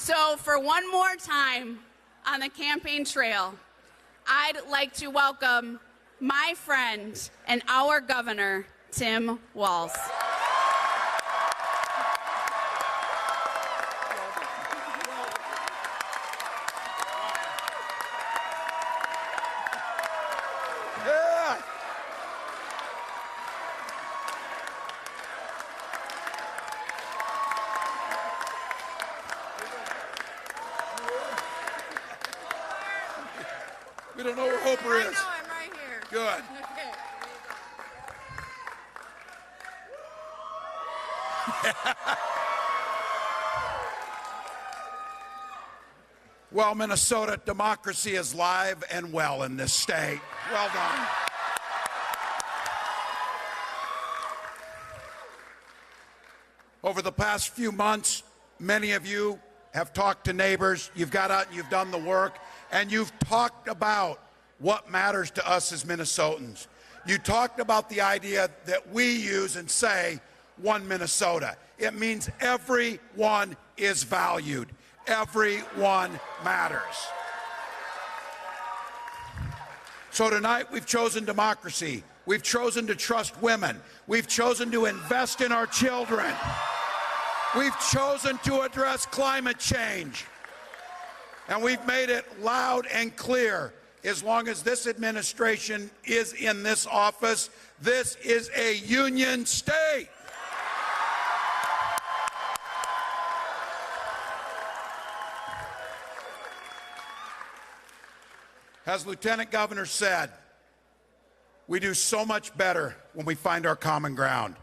So for one more time on the campaign trail, I'd like to welcome my friend and our governor, Tim Walz. We don't know where Hoper is. I know, I'm right here. Good. Well, Minnesota, democracy is live and well in this state. Well done. Over the past few months, many of you have talked to neighbors, you've got out and you've done the work, and you've talked about what matters to us as Minnesotans. You talked about the idea that we use and say, one Minnesota. It means everyone is valued. Everyone matters. So tonight we've chosen democracy. We've chosen to trust women. We've chosen to invest in our children. We've chosen to address climate change. And we've made it loud and clear, as long as this administration is in this office, this is a union state. As Lieutenant Governor said, we do so much better when we find our common ground.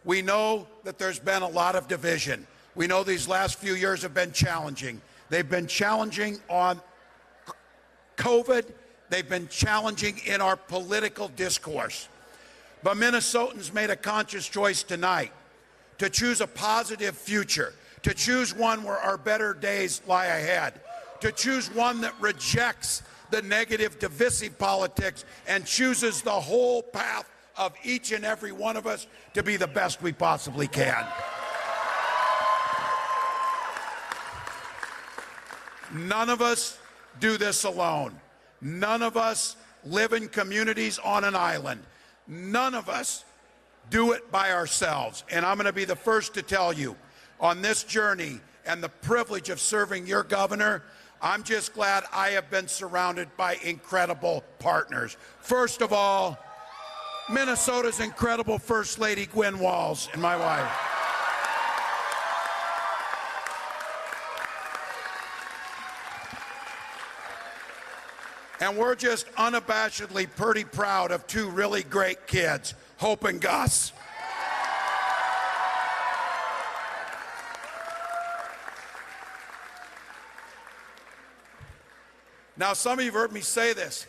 We know that there's been a lot of division. We know these last few years have been challenging. They've been challenging on COVID. They've been challenging in our political discourse. But Minnesotans made a conscious choice tonight to choose a positive future, to choose one where our better days lie ahead, to choose one that rejects the negative, divisive politics and chooses the whole path of each and every one of us to be the best we possibly can. None of us do this alone. None of us live in communities on an island. None of us do it by ourselves. And I'm going to be the first to tell you, on this journey and the privilege of serving your governor, I'm just glad I have been surrounded by incredible partners. First of all, Minnesota's incredible First Lady Gwen Walz and my wife. And we're just unabashedly pretty proud of two really great kids, Hope and Gus. Now, some of you have heard me say this.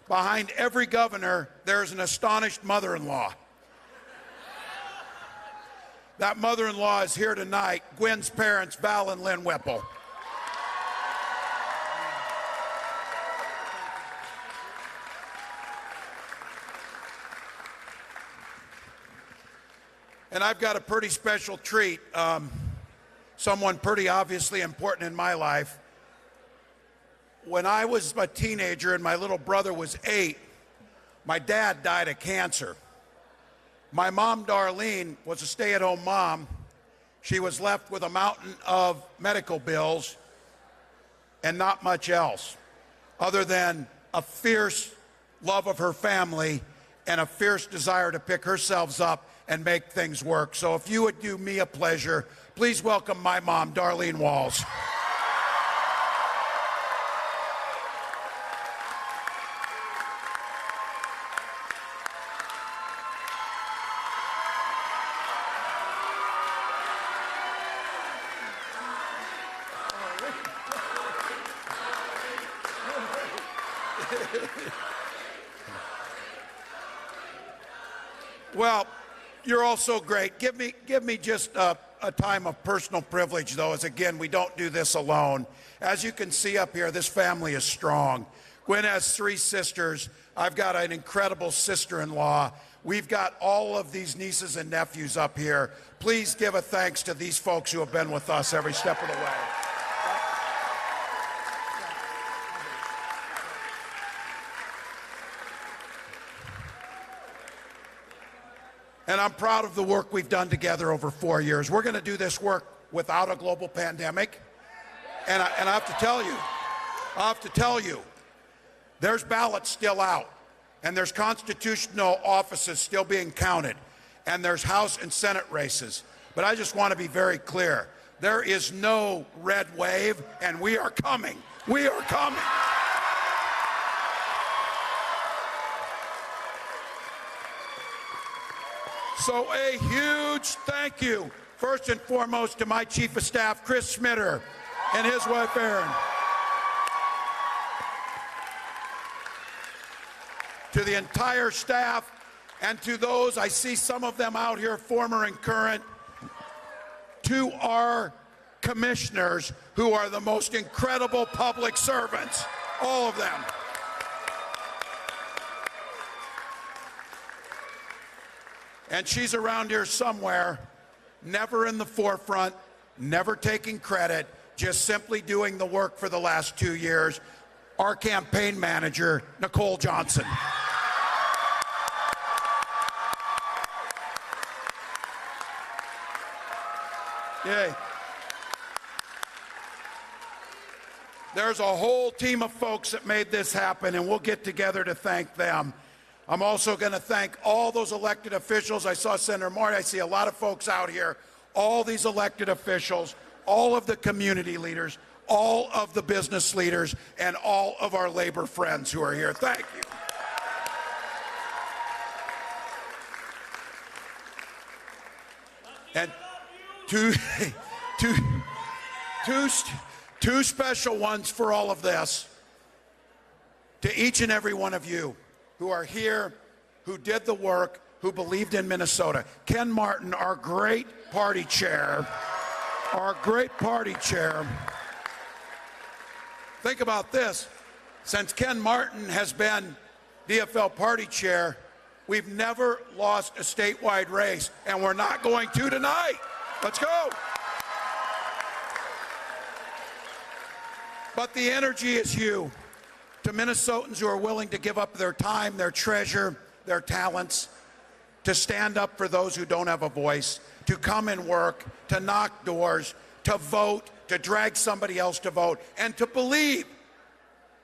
Behind every governor, there's an astonished mother-in-law. That mother-in-law is here tonight, Gwen's parents, Val and Lynn Whipple. And I've got a pretty special treat, someone pretty obviously important in my life. When I was a teenager and my little brother was 8, my dad died of cancer. My mom, Darlene, was a stay-at-home mom. She was left with a mountain of medical bills and not much else, other than a fierce love of her family and a fierce desire to pick herself up and make things work. So if you would do me a pleasure, please welcome my mom, Darlene Walz. Well, you're all so great. Give me just a time of personal privilege, though, as again, we don't do this alone. As you can see up here, this family is strong. Gwen has 3 sisters. I've got an incredible sister-in-law. We've got all of these nieces and nephews up here. Please give a thanks to these folks who have been with us every step of the way. And I'm proud of the work we've done together over 4 years. We're going to do this work without a global pandemic. And I have to tell you, there's ballots still out, and there's constitutional offices still being counted, and there's House and Senate races. But I just want to be very clear. There is no red wave, and we are coming. We are coming. So a huge thank you, first and foremost, to my Chief of Staff, Chris Schmitter, and his wife, Erin. To the entire staff, and to those, I see some of them out here, former and current, to our commissioners, who are the most incredible public servants, all of them. And she's around here somewhere, never in the forefront, never taking credit, just simply doing the work for the last 2 years. Our campaign manager, Nicole Johnson. Yay. There's a whole team of folks that made this happen, and we'll get together to thank them. I'm also going to thank all those elected officials. I saw Senator Marty. I see a lot of folks out here. All these elected officials, all of the community leaders, all of the business leaders, and all of our labor friends who are here. Thank you. And two special ones for all of this. To each and every one of you who are here, who did the work, who believed in Minnesota. Ken Martin, our great party chair, Think about this. Since Ken Martin has been DFL party chair, we've never lost a statewide race, and we're not going to tonight. Let's go. But the energy is you. To Minnesotans who are willing to give up their time, their treasure, their talents, to stand up for those who don't have a voice, to come and work, to knock doors, to vote, to drag somebody else to vote, and to believe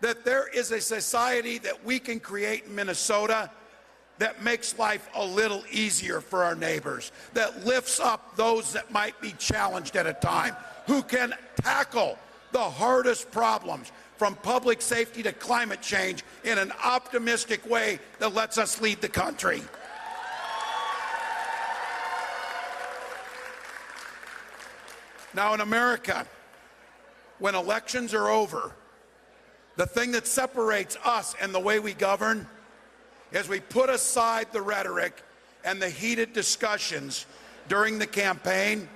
that there is a society that we can create in Minnesota that makes life a little easier for our neighbors, that lifts up those that might be challenged at a time, who can tackle the hardest problems, from public safety to climate change, in an optimistic way that lets us lead the country. Now in America, when elections are over, the thing that separates us and the way we govern is we put aside the rhetoric and the heated discussions during the campaign,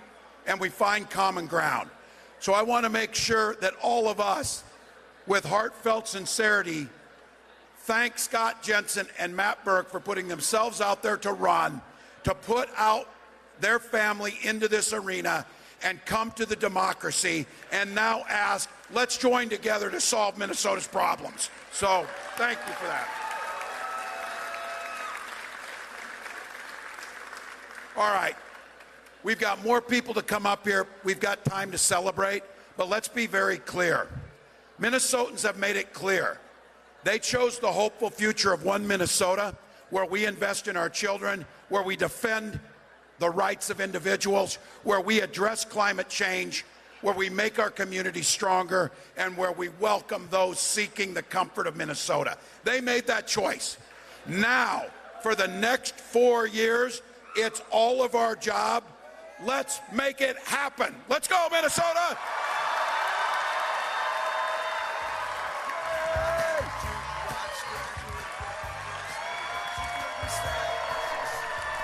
and we find common ground. So I want to make sure that all of us, with heartfelt sincerity, thank Scott Jensen and Matt Burke for putting themselves out there to run, to put out their family into this arena and come to the democracy, and now ask, let's join together to solve Minnesota's problems. So thank you for that. All right, we've got more people to come up here. We've got time to celebrate, but let's be very clear. Minnesotans have made it clear. They chose the hopeful future of one Minnesota, where we invest in our children, where we defend the rights of individuals, where we address climate change, where we make our community stronger, and where we welcome those seeking the comfort of Minnesota. They made that choice. Now, for the next 4 years, it's all of our job. Let's make it happen. Let's go, Minnesota!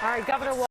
All right, Governor Walz.